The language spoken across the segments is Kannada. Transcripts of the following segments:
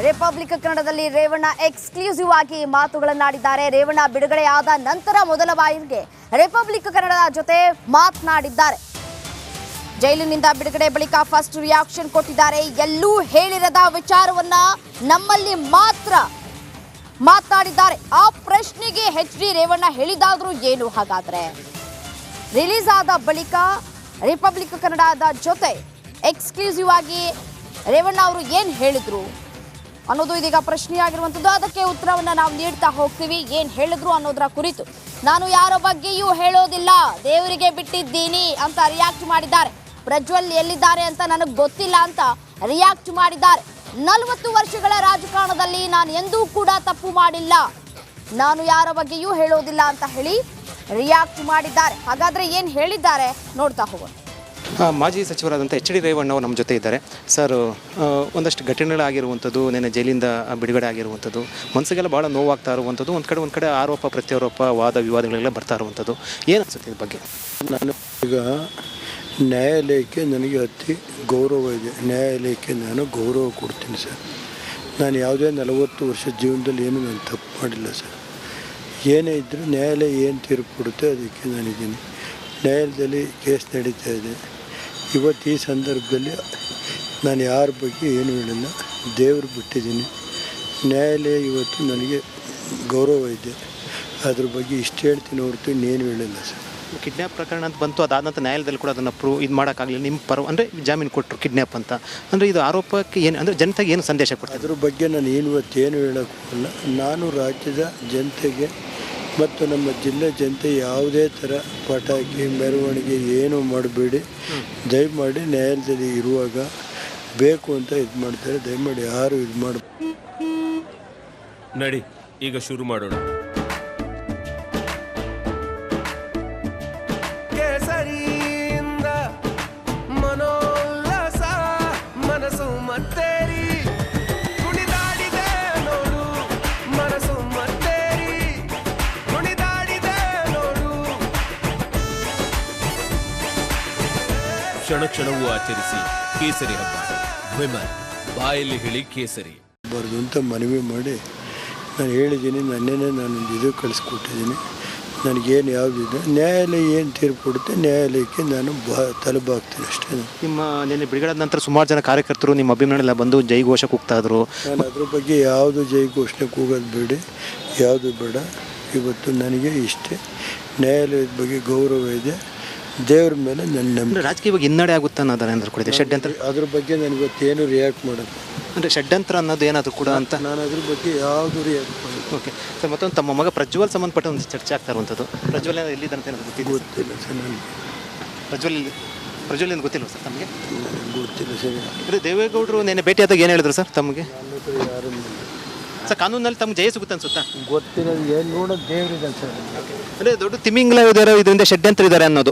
ರಿಪಬ್ಲಿಕ್ ಕನ್ನಡದಲ್ಲಿ ರೇವಣ್ಣ ಎಕ್ಸ್ಕ್ಲೂಸಿವ್ ಆಗಿ ಮಾತುಗಳನ್ನಾಡಿದ್ದಾರೆ. ರೇವಣ್ಣ ಬಿಡುಗಡೆಯಾದ ನಂತರ ಮೊದಲ ಬಾರಿಗೆ ರಿಪಬ್ಲಿಕ್ ಕನ್ನಡದ ಜೊತೆ ಮಾತನಾಡಿದ್ದಾರೆ. ಜೈಲಿನಿಂದ ಬಿಡುಗಡೆ ಬಳಿಕ ಫಸ್ಟ್ ರಿಯಾಕ್ಷನ್ ಕೊಟ್ಟಿದ್ದಾರೆ. ಎಲ್ಲೂ ಹೇಳಿರದ ವಿಚಾರವನ್ನ ನಮ್ಮಲ್ಲಿ ಮಾತ್ರ ಮಾತನಾಡಿದ್ದಾರೆ. ಆ ಪ್ರಶ್ನೆಗೆ HD ರೇವಣ್ಣ ಹೇಳಿದಾದ್ರೂ ಏನು? ಹಾಗಾದ್ರೆ ರಿಲೀಸ್ ಆದ ಬಳಿಕ ರಿಪಬ್ಲಿಕ್ ಕನ್ನಡದ ಜೊತೆ ಎಕ್ಸ್ಕ್ಲೂಸಿವ್ ಆಗಿ ರೇವಣ್ಣ ಅವರು ಏನು ಹೇಳಿದ್ರು ಅನ್ನೋದು ಇದೀಗ ಪ್ರಶ್ನೆಯಾಗಿರುವಂಥದ್ದು. ಅದಕ್ಕೆ ಉತ್ತರವನ್ನು ನಾವು ನೀಡ್ತಾ ಹೋಗ್ತೀವಿ. ಏನು ಹೇಳಿದ್ರು ಅನ್ನೋದರ ಕುರಿತು ನಾನು ಯಾರ ಬಗ್ಗೆಯೂ ಹೇಳೋದಿಲ್ಲ, ದೇವರಿಗೆ ಬಿಟ್ಟಿದ್ದೀನಿ ಅಂತ ರಿಯಾಕ್ಟ್ ಮಾಡಿದ್ದಾರೆ. ಪ್ರಜ್ವಲ್ ಎಲ್ಲಿದ್ದಾರೆ ಅಂತ ನನಗೆ ಗೊತ್ತಿಲ್ಲ ಅಂತ ರಿಯಾಕ್ಟ್ ಮಾಡಿದ್ದಾರೆ. 40 ವರ್ಷಗಳ ರಾಜಕಾರಣದಲ್ಲಿ ನಾನು ಎಂದೂ ಕೂಡ ತಪ್ಪು ಮಾಡಿಲ್ಲ, ನಾನು ಯಾರ ಬಗ್ಗೆಯೂ ಹೇಳೋದಿಲ್ಲ ಅಂತ ಹೇಳಿ ರಿಯಾಕ್ಟ್ ಮಾಡಿದ್ದಾರೆ. ಹಾಗಾದ್ರೆ ಏನು ಹೇಳಿದ್ದಾರೆ ನೋಡ್ತಾ ಹೋಗೋಣ. ಮಾಜಿ ಸಚಿವರಾದಂಥ HD ರೇವಣ್ಣ ಅವರು ನಮ್ಮ ಜೊತೆ ಇದ್ದಾರೆ. ಸರ್, ಒಂದಷ್ಟು ಘಟನೆಗಳಾಗಿರುವಂಥದ್ದು, ನೆನ್ನೆ ಜೈಲಿಂದ ಬಿಡುಗಡೆ ಆಗಿರುವಂಥದ್ದು, ಮನಸ್ಸಿಗೆಲ್ಲ ಭಾಳ ನೋವಾಗ್ತಾ ಇರುವಂಥದ್ದು, ಒಂದು ಕಡೆ ಆರೋಪ ಪ್ರತ್ಯಾರೋಪ ವಾದ ವಿವಾದಗಳೆಲ್ಲ ಬರ್ತಾ ಇರುವಂಥದ್ದು, ಏನು ಅನಿಸುತ್ತೆ ಇದ್ರ ಬಗ್ಗೆ? ನಾನು ಈಗ ನ್ಯಾಯಾಲಯಕ್ಕೆ ನನಗೆ ಅತಿ ಗೌರವ ಇದೆ. ನ್ಯಾಯಾಲಯಕ್ಕೆ ನಾನು ಗೌರವ ಕೊಡ್ತೀನಿ ಸರ್. ನಾನು ಯಾವುದೇ 40 ವರ್ಷ ಜೀವನದಲ್ಲಿ ಏನು ನಾನು ತಪ್ಪು ಮಾಡಿಲ್ಲ ಸರ್. ಏನೇ ಇದ್ದರೂ ನ್ಯಾಯಾಲಯ ಏನು ತೀರ್ಪು ಕೊಡುತ್ತೆ ಅದಕ್ಕೆ ನಾನಿದ್ದೀನಿ. ನ್ಯಾಯಾಲಯದಲ್ಲಿ ಕೇಸ್ ನಡೀತಾ ಇದೆ. ಇವತ್ತು ಈ ಸಂದರ್ಭದಲ್ಲಿ ನಾನು ಯಾರ ಬಗ್ಗೆ ಏನು ಹೇಳಿಲ್ಲ, ದೇವರು ಬಿಟ್ಟಿದ್ದೀನಿ. ನ್ಯಾಯಾಲಯ ಇವತ್ತು ನನಗೆ ಗೌರವ ಇದೆ, ಅದ್ರ ಬಗ್ಗೆ ಇಷ್ಟು ಹೇಳ್ತೀನಿ ಹೊರತು ಇನ್ನೇನು ಹೇಳಿಲ್ಲ ಸರ್. ಕಿಡ್ನ್ಯಾಪ್ ಪ್ರಕರಣ ಅಂತ ಬಂತು, ಅದಾದ ನಂತರ ನ್ಯಾಯಾಲಯದಲ್ಲಿ ಕೂಡ ಅದನ್ನು ಇದು ಮಾಡೋಕ್ಕಾಗಲಿಲ್ಲ. ನಿಮ್ಮ ಅಂದರೆ ಜಾಮೀನು ಕೊಟ್ಟರು ಕಿಡ್ನ್ಯಾಪ್ ಅಂತ, ಅಂದರೆ ಇದು ಆರೋಪಕ್ಕೆ ಏನು ಅಂದರೆ ಜನತೆಗೆ ಏನು ಸಂದೇಶ ಕೊಡ್ತಾರೆ? ಅದ್ರ ಬಗ್ಗೆ ನಾನು ಇವತ್ತೇನು ಹೇಳೋಕ್ಕಿಲ್ಲ. ನಾನು ರಾಜ್ಯದ ಜನತೆಗೆ ಮತ್ತು ನಮ್ಮ ಜಿಲ್ಲೆ ಜನತೆ ಯಾವುದೇ ಥರ ಪಟಾಕಿ ಮೆರವಣಿಗೆ ಏನೂ ಮಾಡಬೇಡಿ, ದಯಮಾಡಿ ನ್ಯಾಯಾಲಯದಲ್ಲಿ ಇರುವಾಗ ಬೇಕು ಅಂತ ಇದು ಮಾಡ್ತಾರೆ, ದಯಮಾಡಿ ಯಾರು ಇದು ಮಾಡಿ ನಡಿ ಈಗ ಶುರು ಮಾಡೋಣ. ಕೇಸರಿಯಿಂದ ಮನೋಲ್ಲಾಸ ಮನಸ್ಸು ಮತ್ತೇರಿ ಕುಣಿದಾಡಿದೆ ನೋಡು, ಮನಸ್ಸು ಮತ್ತೇರಿ ಕುಣಿದಾಡಿದೆ ನೋಡು. ಕ್ಷಣ ಕ್ಷಣವೂ ಆಚರಿಸಿ ಕೇಸರಿ ಹಬ್ಬ. ವಿಮಲ್ ಬಾಯಲ್ಲಿ ಹೇಳಿ ಕೇಸರಿ ಬಾರ್ದು ಅಂತ ಮನವಿ ಮಾಡಿ ನಾನು ಹೇಳಿದ್ದೀನಿ. ನನ್ನೇನೆ ನಾನೊಂದು ಇದು ಕಳಿಸ್ಕೊಟ್ಟಿದ್ದೀನಿ. ನನಗೇನು ಯಾವುದಿದೆ ನ್ಯಾಯಾಲಯ ಏನು ತೀರ್ಪು ಕೊಡುತ್ತೆ ನ್ಯಾಯಾಲಯಕ್ಕೆ ನಾನು ತಲೆಬಾಗ್ತೀನಿ ಅಷ್ಟೇ. ನಿಮ್ಮ ನಿನ್ನೆ ಬಿಡುಗಡೆ ನಂತರ ಸುಮಾರು ಜನ ಕಾರ್ಯಕರ್ತರು ನಿಮ್ಮ ಅಭಿಮಾನಿಗಳೆಲ್ಲ ಬಂದು ಜೈಘೋಷ ಕೂಗ್ತಾ ಇದ್ರು. ನಾನು ಅದ್ರ ಬಗ್ಗೆ ಯಾವುದು ಜೈಘೋಷಣೆ ಕೂಗೋದು ಬೇಡಿ, ಯಾವುದು ಬೇಡ. ಇವತ್ತು ನನಗೆ ಇಷ್ಟೇ, ನ್ಯಾಯಾಲಯದ ಬಗ್ಗೆ ಗೌರವ ಇದೆ, ದೇವ್ರ ಮೇಲೆ ನನ್ನ ನಂಬಿಕೆ. ರಾಜಕೀಯವಾಗಿ ಹಿನ್ನಡೆ ಆಗುತ್ತಾ ಅನ್ನೋದನ್ನ ಏನಾದ್ರು ಕೊಡಿದೆ ಷಡ್ಯಂತ್ರ? ಅದ್ರ ಬಗ್ಗೆ ನನಗೆ ಇವತ್ತೇನು ರಿಯಾಕ್ಟ್ ಮಾಡೋದು ಅಂದರೆ ಷಡ್ಯಂತ್ರ ಅನ್ನೋದು ಏನಾದರೂ ಕೂಡ ಅಂತ ನಾನು ಅದ್ರ ಬಗ್ಗೆ ಯಾವುದು ರಿಯಾಕ್ಟ್ ಮಾಡೋದು. ಓಕೆ ಸರ್, ಮತ್ತೊಂದು ತಮ್ಮ ಮಗ ಪ್ರಜ್ವಲ್ ಸಂಬಂಧಪಟ್ಟ ಒಂದು ಚರ್ಚೆ ಆಗ್ತಾ ಇರುವಂಥದ್ದು. ಪ್ರಜ್ವಲ್ ಎಲ್ಲಿದ್ದಂತ ಏನಾದ್ರು ಗೊತ್ತಿಲ್ಲ ಸರ್. ನನಗೆ ಪ್ರಜ್ವಲ್ ಏನು ಗೊತ್ತಿಲ್ಲ ಸರ್ ತಮಗೆ? ಗೊತ್ತಿಲ್ಲ ಸರಿ. ಅಂದರೆ ದೇವೇಗೌಡರು ನೆನ್ನೆ ಭೇಟಿಯಾದಾಗ ಏನು ಹೇಳಿದ್ರು ಸರ್ ತಮಗೆ? ಯಾರು ಸರ್, ಕಾನೂನಲ್ಲಿ ತಮ್ಗೆ ಜಯ ಸಿಗುತ್ತೆ ಅನ್ಸುತ್ತಾ? ಗೊತ್ತಿಲ್ಲ, ಏನು ನೋಡೋದು ದೇವ್ರಿದೆ ಸರ್. ಅಂದರೆ ದೊಡ್ಡ ತಿಮಿಂಗ್ಲ ಇದ್ದಾರೆ, ಇದರಿಂದ ಷಡ್ಯಂತ್ರ ಇದ್ದಾರೆ ಅನ್ನೋದು.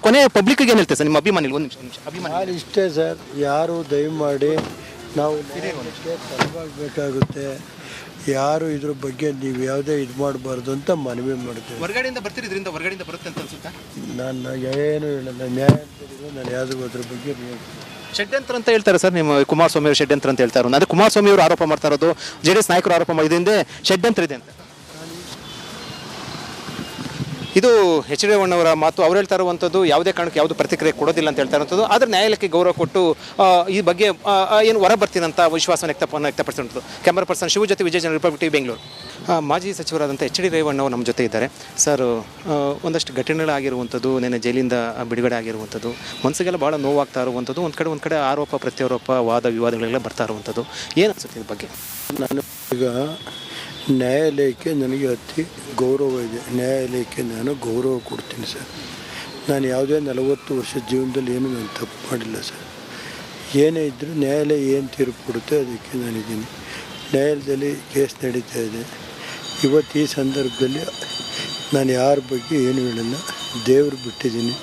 ಕೊನೆ ಪಬ್ಲಿಕ್ಗೆ ಏನು ಹೇಳ್ತಾರೆ ಸರ್ ನಿಮ್ಮ ಅಭಿಮಾನಿಗಳು? ಒಂದು ನಿಮಿಷ ಅಭಿಮಾನಿ. ನಾನು ಇಷ್ಟೇ ಸರ್, ಯಾರು ದಯಮಾಡಿ ನಾವು ತಲೆಬಾಗಬೇಕಾಗುತ್ತೆ. ಯಾರು ಇದ್ರ ಬಗ್ಗೆ ನೀವು ಯಾವುದೇ ಇದು ಮಾಡಬಾರ್ದು ಅಂತ ಮನವಿ ಮಾಡ್ತೇವೆ. ಹೊರಗಡೆಯಿಂದ ಬರ್ತೀರಿ, ಇದರಿಂದ ಹೊರಗಡೆಯಿಂದ ಬರುತ್ತೆ ಅಂತ ಅನ್ಸುತ್ತಾ? ನಾನು ಏನು ಹೇಳಲ್ಲ, ನ್ಯಾಯಾಲಯದಲ್ಲಿ ನಾನು ಯಾವುದು ಅದ್ರ ಬಗ್ಗೆ ಷಡ್ಯಂತ್ರ ಅಂತ ಹೇಳ್ತಾರೆ ಸರ್. ನಿಮ್ಮ ಕುಮಾರಸ್ವಾಮಿ ಅವರು ಷಡ್ಯಂತ್ರ ಅಂತ ಹೇಳ್ತಾರೆ. ಅಂದರೆ ಕುಮಾರಸ್ವಾಮಿ ಅವರು ಆರೋಪ ಮಾಡ್ತಾ ಇರೋದು, JDS ನಾಯಕರು ಆರೋಪ ಮಾಡಿದ್ರಿಂದ ಷಡ್ಯಂತ್ರ ಇದೆ ಅಂತ. ಇದು HD ರೇವಣ್ಣವರ ಮಾತು. ಅವ್ರು ಹೇಳ್ತಾ ಇರುವಂಥದ್ದು ಯಾವುದೇ ಕಾರಣಕ್ಕೆ ಯಾವುದು ಪ್ರತಿಕ್ರಿಯೆ ಕೊಡೋದಿಲ್ಲ ಅಂತ ಹೇಳ್ತಾ ಇರುವಂಥದ್ದು. ಆದರೆ ನ್ಯಾಯಾಲಯಕ್ಕೆ ಗೌರವ ಕೊಟ್ಟು ಈ ಬಗ್ಗೆ ಏನು ಹೊರ ಬರ್ತೀನಂತ ವಿಶ್ವಾಸವನ್ನು ವ್ಯಕ್ತಪಡಿಸಿರುವಂಥದ್ದು. ಕ್ಯಾಮರಾ ಪರ್ಸನ್ ಶಿವ ಜೊತೆ ವಿಜಯ ಜನ, ರಿಪಬ್ಲಿಕ್ TV ಬೆಂಗಳೂರು. ಮಾಜಿ ಸಚಿವರಾದಂಥ HD ರೇವಣ್ಣ ಅವರು ನಮ್ಮ ಜೊತೆ ಇದ್ದಾರೆ. ಸರ್, ಒಂದಷ್ಟು ಘಟನೆಗಳಾಗಿರುವಂಥದ್ದು, ನೆನ್ನೆ ಜೈಲಿಂದ ಬಿಡುಗಡೆ ಆಗಿರುವಂಥದ್ದು, ಮನಸ್ಸಿಗೆಲ್ಲ ಭಾಳ ನೋವಾಗ್ತಾ ಇರುವಂಥದ್ದು, ಒಂದು ಕಡೆ ಆರೋಪ ಪ್ರತ್ಯಾರೋಪ ವಾದ ವಿವಾದಗಳೆಲ್ಲ ಬರ್ತಾ ಇರುವಂಥದ್ದು, ಏನು ಅನಿಸುತ್ತೆ ಇದ್ರ ಬಗ್ಗೆ? ನಾನು ಈಗ ನ್ಯಾಯಾಲಯಕ್ಕೆ ನನಗೆ ಅತಿ ಗೌರವ ಇದೆ. ನ್ಯಾಯಾಲಯಕ್ಕೆ ನಾನು ಗೌರವ ಕೊಡ್ತೀನಿ ಸರ್. ನಾನು ಯಾವುದೇ 40 ವರ್ಷ ಜೀವನದಲ್ಲಿ ಏನು ನಾನು ತಪ್ಪು ಮಾಡಿಲ್ಲ ಸರ್. ಏನೇ ಇದ್ದರೂ ನ್ಯಾಯಾಲಯ ಏನು ತೀರ್ಪು ಕೊಡುತ್ತೆ ಅದಕ್ಕೆ ನಾನಿದ್ದೀನಿ. ನ್ಯಾಯಾಲಯದಲ್ಲಿ ಕೇಸ್ ನಡೀತಾ ಇದೆ. ಇವತ್ತು ಈ ಸಂದರ್ಭದಲ್ಲಿ ನಾನು ಯಾರ ಬಗ್ಗೆ ಏನು ಹೇಳಿಲ್ಲ, ದೇವರು ಬಿಟ್ಟಿದ್ದೀನಿ.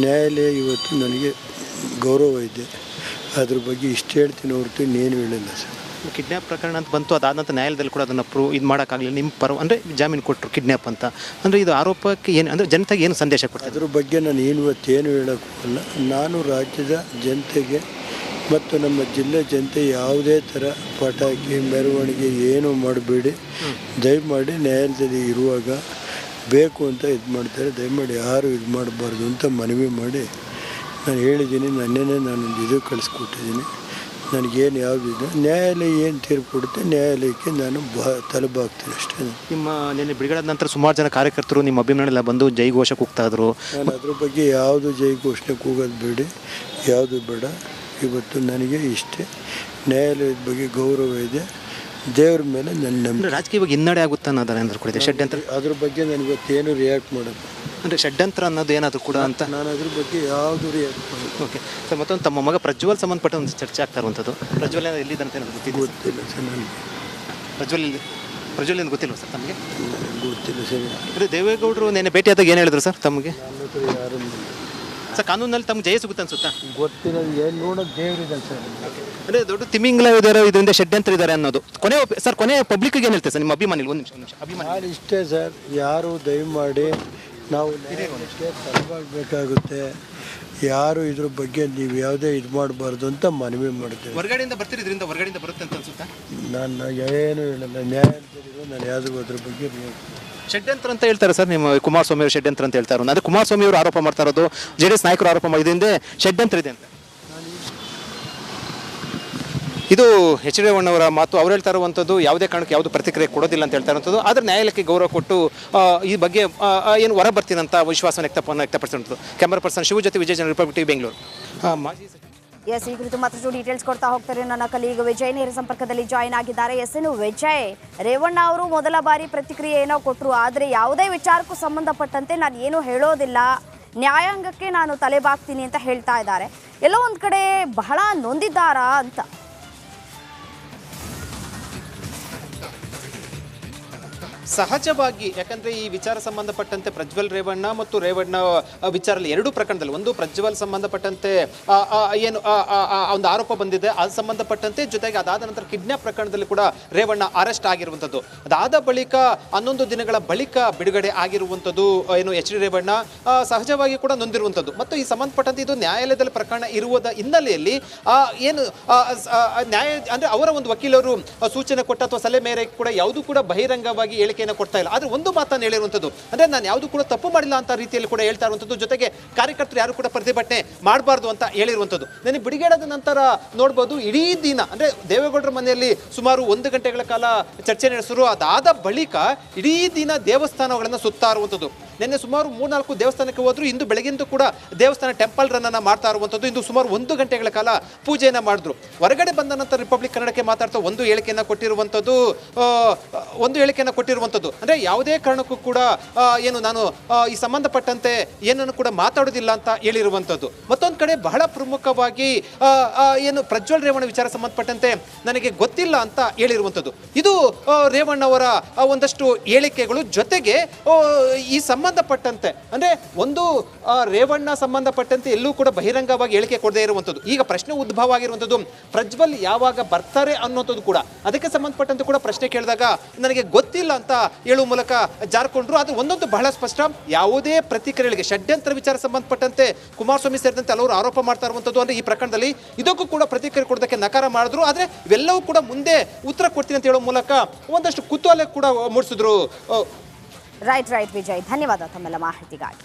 ನ್ಯಾಯಾಲಯ ಇವತ್ತು ನನಗೆ ಗೌರವ ಇದೆ, ಅದ್ರ ಬಗ್ಗೆ ಇಷ್ಟು ಹೇಳ್ತೀನಿ ಹೊರತು ಇನ್ನೇನು ಹೇಳಿಲ್ಲ ಸರ್. ಕಿಡ್ನ್ಯಾಪ್ ಪ್ರಕರಣ ಅಂತ ಬಂತು, ಅದಾದ ನಂತರ ನ್ಯಾಯಾಲಯದಲ್ಲಿ ಕೂಡ ಅದನ್ನು ಇದು ಮಾಡೋಕ್ಕಾಗಲಿಲ್ಲ. ನಿಮ್ಮ ಅಂದರೆ ಜಾಮೀನು ಕೊಟ್ಟರು ಕಿಡ್ನ್ಯಾಪ್ ಅಂತ, ಅಂದರೆ ಇದು ಆರೋಪಕ್ಕೆ ಏನು ಅಂದರೆ ಜನತೆಗೆ ಏನು ಸಂದೇಶ ಕೊಡ್ತಾರೆ? ಅದ್ರ ಬಗ್ಗೆ ನಾನು ಇವತ್ತೇನು ಹೇಳೋಕ್ಕಿಲ್ಲ. ನಾನು ರಾಜ್ಯದ ಜನತೆಗೆ ಮತ್ತು ನಮ್ಮ ಜಿಲ್ಲೆ ಜನತೆ ಯಾವುದೇ ಥರ ಪಟಾಕಿ ಮೆರವಣಿಗೆ ಏನೂ ಮಾಡಬೇಡಿ. ದಯಮಾಡಿ ನ್ಯಾಯಾಲಯದಲ್ಲಿ ಇರುವಾಗ ಬೇಕು ಅಂತ ಇದು ಮಾಡ್ತಾರೆ, ದಯಮಾಡಿ ಯಾರು ಇದು ಮಾಡಬಾರ್ದು ಅಂತ ಮನವಿ ಮಾಡಿ ನಾನು ಹೇಳಿದ್ದೀನಿ. ನನ್ನೇ ನಾನೊಂದು ಇದು ಕಳಿಸ್ಕೊಟ್ಟಿದ್ದೀನಿ. ನನಗೇನು ಯಾವುದಿದೆ ನ್ಯಾಯಾಲಯ ಏನು ತೀರ್ಪು ಕೊಡುತ್ತೆ ನ್ಯಾಯಾಲಯಕ್ಕೆ ನಾನು ತಲೆಬಾಗ್ತೀನಿ ಅಷ್ಟೇ. ನಿಮ್ಮ ನಿನ್ನೆ ಬಿಡುಗಡೆ ನಂತರ ಸುಮಾರು ಜನ ಕಾರ್ಯಕರ್ತರು ನಿಮ್ಮ ಅಭಿಮಾನಿಗಳೆಲ್ಲ ಬಂದು ಜೈಘೋಷ ಕೂಗ್ತಾ ಇದ್ರು. ನಾನು ಅದ್ರ ಬಗ್ಗೆ ಯಾವುದು ಜೈಘೋಷಣೆ ಕೂಗೋದು ಬೇಡಿ, ಯಾವುದು ಬೇಡ. ಇವತ್ತು ನನಗೆ ಇಷ್ಟೇ, ನ್ಯಾಯಾಲಯದ ಬಗ್ಗೆ ಗೌರವ ಇದೆ, ದೇವ್ರ ಮೇಲೆ ನನ್ನ ನಂಬಿಕೆ. ರಾಜಕೀಯವಾಗಿ ಹಿನ್ನಡೆ ಆಗುತ್ತಾ ಅನ್ನೋದು ಏನಾದರೂ ಕೂಡ ಇದೆ ಷಡ್ಯಂತ್ರ? ಅದ್ರ ಬಗ್ಗೆ ನಾನು ಇವತ್ತೇನು ರಿಯಾಕ್ಟ್ ಮಾಡೋದು ಅಂದರೆ ಷಡ್ಯಂತ್ರ ಅನ್ನೋದು ಏನಾದರೂ ಕೂಡ ಅಂತ ನಾನು ಅದ್ರ ಬಗ್ಗೆ ಯಾವುದು ರಿಯಾಕ್ಟ್ ಮಾಡೋದು. ಓಕೆ ಸರ್, ಮತ್ತೊಂದು ತಮ್ಮ ಮಗ ಪ್ರಜ್ವಲ್ ಸಂಬಂಧಪಟ್ಟ ಒಂದು ಚರ್ಚೆ ಆಗ್ತಾ ಇರುವಂಥದ್ದು. ಪ್ರಜ್ವಲ್ ಎಲ್ಲಿದ್ದಂತ ಏನಾದರೂ ಗೊತ್ತಿಲ್ಲ ಸರ್ ನನಗೆ. ಪ್ರಜ್ವಲ್ ಏನು ಗೊತ್ತಿಲ್ವ ಸರ್ ತಮಗೆ? ಗೊತ್ತಿಲ್ಲ ಸರಿ. ಅಂದರೆ ದೇವೇಗೌಡರು ನೆನ್ನೆ ಭೇಟಿಯಾದಾಗ ಏನು ಹೇಳಿದ್ರು ಸರ್ ತಮಗೆ? ನನ್ನ ಹತ್ರ ಯಾರು ಸರ್ ಕಾನೂನಲ್ಲಿ ತಮ್ಗೆ ಜಯ ಸಿಗುತ್ತೆ ಅನ್ಸುತ್ತಾ? ಗೊತ್ತಿಲ್ಲ, ಏನು ನೋಡೋದು ದೇವ್ರಿದೆ ಸರ್. ಅಂದರೆ ದೊಡ್ಡ ತಿಮಿಂಗ್ಲ ಇದ್ದಾರೆ, ಇದರಿಂದ ಷಡ್ಯಂತ್ರ ಇದ್ದಾರೆ ಅನ್ನೋದು ಕೊನೆ ಪಬ್ಲಿಕ್ಗೆ ಏನು ಹೇಳ್ತೀವಿ ಸರ್ ನಿಮ್ಮ ಅಭಿಮಾನಿ? ಒಂದು ನಿಮಿಷ ಅಭಿಮಾನಿ. ನಾನು ಇಷ್ಟೇ ಸರ್, ಯಾರು ದಯಮಾಡಿ ನಾವು ನ್ಯಾಯಾಲಯಕ್ಕೆ ತಲೆಬಾಗಬೇಕಾಗುತ್ತೆ. ಯಾರು ಇದ್ರ ಬಗ್ಗೆ ನೀವು ಯಾವುದೇ ಇದು ಮಾಡಬಾರ್ದು ಅಂತ ಮನವಿ ಮಾಡ್ತೇವೆ. ಹೊರಗಡೆಯಿಂದ ಬರ್ತೀರಿ, ಇದರಿಂದ ಹೊರಗಡೆಯಿಂದ ಬರುತ್ತೆ ಅಂತ ಅನ್ಸುತ್ತಾ? ನಾನು ಏನು ಹೇಳಲ್ಲ, ನ್ಯಾಯಾಲಯದಲ್ಲಿರೋ ನಾನು ಯಾವುದೂ ಅದ್ರ ಬಗ್ಗೆ ಷಡ್ಯಂತ್ರ ಅಂತ ಹೇಳ್ತಾರೆ ಸರ್ ನಿಮ್ಮ ಕುಮಾರಸ್ವಾಮಿ ಅವರು ಷಡ್ಯಂತ್ರ ಅಂತ ಹೇಳ್ತಾರೆ. ಅಂದರೆ ಕುಮಾರಸ್ವಾಮಿ ಅವರು ಆರೋಪ ಮಾಡ್ತಾ ಇರೋದು, JDS ನಾಯಕರು ಆರೋಪ ಮಾಡಿದ್ರಿಂದ ಷಡ್ಯಂತ್ರ ಇದೆ ಅಂತ. ಇದು H.D. ರೇವಣ್ಣವರ ಮಾತು. ಅವ್ರು ಹೇಳ್ತಾ ಇರುವಂಥದ್ದು ಯಾವುದೇ ಕಾರಣಕ್ಕೆ ಯಾವುದು ಪ್ರತಿಕ್ರಿಯೆ ಕೊಡೋದಿಲ್ಲ ಅಂತ ಹೇಳ್ತಾ ಇರುವಂಥದ್ದು. ಆದರೆ ನ್ಯಾಯಾಲಯಕ್ಕೆ ಗೌರವ ಕೊಟ್ಟು ಈ ಬಗ್ಗೆ ಏನು ಹೊರ ಬರ್ತೀನಂತ ವಿಶ್ವಾಸವನ್ನು ವ್ಯಕ್ತಪಡಿಸಿರುವಂಥದ್ದು. ಕ್ಯಾಮರಾ ಪರ್ಸನ್ ಶಿವ ಜೊತೆ ವಿಜಯ್ ಜನ, ರಿಪಬ್ಲಿಕ್ ಟಿವಿ, ಬೆಂಗಳೂರು. ಮಾಜಿ ಎಸ್, ಈ ಕುರಿತು ಮತ್ತಷ್ಟು ಡೀಟೇಲ್ಸ್ ಕೊಡ್ತಾ ಹೋಗ್ತಾರೆ ನನ್ನ ಕಲೀಗ್ ವಿಜಯ್ ನೇರ ಸಂಪರ್ಕದಲ್ಲಿ ಜಾಯಿನ್ ಆಗಿದ್ದಾರೆ. ಎಸ್, ಏನು ವಿಜಯ್, ರೇವಣ್ಣ ಅವರು ಮೊದಲ ಬಾರಿ ಪ್ರತಿಕ್ರಿಯೆ ಏನೋ ಕೊಟ್ಟರು, ಆದರೆ ಯಾವುದೇ ವಿಚಾರಕ್ಕೂ ಸಂಬಂಧಪಟ್ಟಂತೆ ನಾನು ಏನೂ ಹೇಳೋದಿಲ್ಲ, ನ್ಯಾಯಾಂಗಕ್ಕೆ ನಾನು ತಲೆಬಾಗ್ತೀನಿ ಅಂತ ಹೇಳ್ತಾ ಇದ್ದಾರೆ. ಎಲ್ಲೋ ಒಂದು ಕಡೆ ಬಹಳ ನೊಂದಿದ್ದಾರಾ ಅಂತ. ಸಹಜವಾಗಿ, ಯಾಕಂದರೆ ಈ ವಿಚಾರ ಸಂಬಂಧಪಟ್ಟಂತೆ ಪ್ರಜ್ವಲ್ ರೇವಣ್ಣ ಮತ್ತು ರೇವಣ್ಣ ವಿಚಾರದಲ್ಲಿ ಎರಡೂ ಪ್ರಕರಣದಲ್ಲಿ, ಒಂದು ಪ್ರಜ್ವಲ್ ಸಂಬಂಧಪಟ್ಟಂತೆ ಏನು ಒಂದು ಆರೋಪ ಬಂದಿದೆ, ಅದು ಸಂಬಂಧಪಟ್ಟಂತೆ, ಜೊತೆಗೆ ಅದಾದ ನಂತರ ಕಿಡ್ನಾಪ್ ಪ್ರಕರಣದಲ್ಲಿ ಕೂಡ ರೇವಣ್ಣ ಅರೆಸ್ಟ್ ಆಗಿರುವಂಥದ್ದು. ಅದಾದ ಬಳಿಕ 11 ದಿನಗಳ ಬಳಿಕ ಬಿಡುಗಡೆ ಆಗಿರುವಂಥದ್ದು ಏನು H.D. ರೇವಣ್ಣ ಸಹಜವಾಗಿ ಕೂಡ ನೊಂದಿರುವಂಥದ್ದು. ಮತ್ತು ಈ ಸಂಬಂಧಪಟ್ಟಂತೆ ಇದು ನ್ಯಾಯಾಲಯದಲ್ಲಿ ಪ್ರಕರಣ ಇರುವುದ ಹಿನ್ನೆಲೆಯಲ್ಲಿ ಏನು ನ್ಯಾಯ ಅಂದರೆ ಅವರ ಒಂದು ವಕೀಲರು ಸೂಚನೆ ಕೊಟ್ಟ ಅಥವಾ ಸಲಹೆ ಮೇರೆಗೆ ಕೂಡ ಯಾವುದೂ ಕೂಡ ಬಹಿರಂಗವಾಗಿ ಹೇಳಿಕೆಯನ್ನು ಕೊಡ್ತಾ ಇಲ್ಲ. ಆದರೆ ಒಂದು ಮಾತನ್ನು ಹೇಳಿರುವಂಥದ್ದು, ಅಂದರೆ ನಾನು ಯಾವುದು ಕೂಡ ತಪ್ಪು ಮಾಡಿಲ್ಲ ಅಂತ ರೀತಿಯಲ್ಲಿ ಕೂಡ ಹೇಳ್ತಾ ಇರುವಂಥದ್ದು. ಜೊತೆಗೆ ಕಾರ್ಯಕರ್ತರು ಯಾರು ಕೂಡ ಪ್ರತಿಭಟನೆ ಮಾಡಬಾರ್ದು ಅಂತ ಹೇಳಿರುವಂಥದ್ದು. ನನಗೆ ಬಿಡುಗಡೆದ ನಂತರ ನೋಡ್ಬೋದು, ಇಡೀ ದಿನ ಅಂದರೆ ದೇವೇಗೌಡರ ಮನೆಯಲ್ಲಿ ಸುಮಾರು 1 ಗಂಟೆಗಳ ಕಾಲ ಚರ್ಚೆ ನಡೆಸಿದ್ರು. ಅದಾದ ಬಳಿಕ ಇಡೀ ದಿನ ದೇವಸ್ಥಾನಗಳನ್ನು ಸುತ್ತಾ ಇರುವಂಥದ್ದು. ನಿನ್ನೆ ಸುಮಾರು 3-4 ದೇವಸ್ಥಾನಕ್ಕೆ ಹೋದ್ರು. ಇಂದು ಬೆಳಗ್ಗೆಂದು ಕೂಡ ದೇವಸ್ಥಾನ ಟೆಂಪಲ್ ರನ್ ಅನ್ನು ಮಾಡ್ತಾ ಇರುವಂಥದ್ದು. ಇಂದು ಸುಮಾರು 1 ಗಂಟೆಗಳ ಕಾಲ ಪೂಜೆಯನ್ನು ಮಾಡಿದ್ರು. ಹೊರಗಡೆ ಬಂದ ನಂತರ ರಿಪಬ್ಲಿಕ್ ಕನ್ನಡಕ್ಕೆ ಮಾತಾಡ್ತಾ ಒಂದು ಹೇಳಿಕೆಯನ್ನು ಕೊಟ್ಟಿರುವಂಥದ್ದು. ಅಂದರೆ ಯಾವುದೇ ಕಾರಣಕ್ಕೂ ಕೂಡ ಏನು ನಾನು ಈ ಸಂಬಂಧಪಟ್ಟಂತೆ ಏನನ್ನು ಕೂಡ ಮಾತಾಡೋದಿಲ್ಲ ಅಂತ ಹೇಳಿರುವಂಥದ್ದು. ಮತ್ತೊಂದು ಕಡೆ ಬಹಳ ಪ್ರಮುಖವಾಗಿ ಏನು ಪ್ರಜ್ವಲ್ ರೇವಣ್ಣ ವಿಚಾರ ಸಂಬಂಧಪಟ್ಟಂತೆ ನನಗೆ ಗೊತ್ತಿಲ್ಲ ಅಂತ ಹೇಳಿರುವಂಥದ್ದು. ಇದು ರೇವಣ್ಣವರ ಒಂದಷ್ಟು ಹೇಳಿಕೆಗಳು. ಜೊತೆಗೆ ಈ ಸಂಬಂಧಪಟ್ಟಂತೆ ಅಂದರೆ ಒಂದು ರೇವಣ್ಣ ಸಂಬಂಧಪಟ್ಟಂತೆ ಎಲ್ಲೂ ಕೂಡ ಬಹಿರಂಗವಾಗಿ ಹೇಳಿಕೆ ಕೊಡದೇ ಇರುವಂಥದ್ದು. ಈಗ ಪ್ರಶ್ನೆ ಉದ್ಭವ ಆಗಿರುವಂಥದ್ದು, ಪ್ರಜ್ವಲ್ ಯಾವಾಗ ಬರ್ತಾರೆ ಅನ್ನೋಂಥದ್ದು ಕೂಡ. ಅದಕ್ಕೆ ಸಂಬಂಧಪಟ್ಟಂತೆ ಕೂಡ ಪ್ರಶ್ನೆ ಕೇಳಿದಾಗ ನನಗೆ ಗೊತ್ತಿಲ್ಲ ಅಂತ ಹೇಳುವ ಮೂಲಕ ಜಾರ್ಕೊಂಡ್ರು. ಅದು ಒಂದೊಂದು ಬಹಳ ಸ್ಪಷ್ಟ, ಯಾವುದೇ ಪ್ರತಿಕ್ರಿಯೆಗಳಿಗೆ ಷಡ್ಯಂತ್ರ ವಿಚಾರ ಸಂಬಂಧಪಟ್ಟಂತೆ ಕುಮಾರಸ್ವಾಮಿ ಸೇರಿದಂತೆ ಹಲವರು ಆರೋಪ ಮಾಡ್ತಾ ಇರುವಂಥದ್ದು. ಅಂದರೆ ಈ ಪ್ರಕರಣದಲ್ಲಿ ಇದಕ್ಕೂ ಕೂಡ ಪ್ರತಿಕ್ರಿಯೆ ಕೊಡೋದಕ್ಕೆ ನಕಾರ ಮಾಡಿದ್ರು. ಆದರೆ ಇವೆಲ್ಲವೂ ಕೂಡ ಮುಂದೆ ಉತ್ತರ ಕೊಡ್ತೀನಿ ಅಂತ ಹೇಳೋ ಮೂಲಕ ಒಂದಷ್ಟು ಕುತೂಹಲ ಕೂಡ ಮೂಡಿಸಿದ್ರು. ರೈಟ್ ವಿಜಯ್, ಧನ್ಯವಾದ ತಮ್ಮೆಲ್ಲ ಮಾಹಿತಿಗಾಗಿ.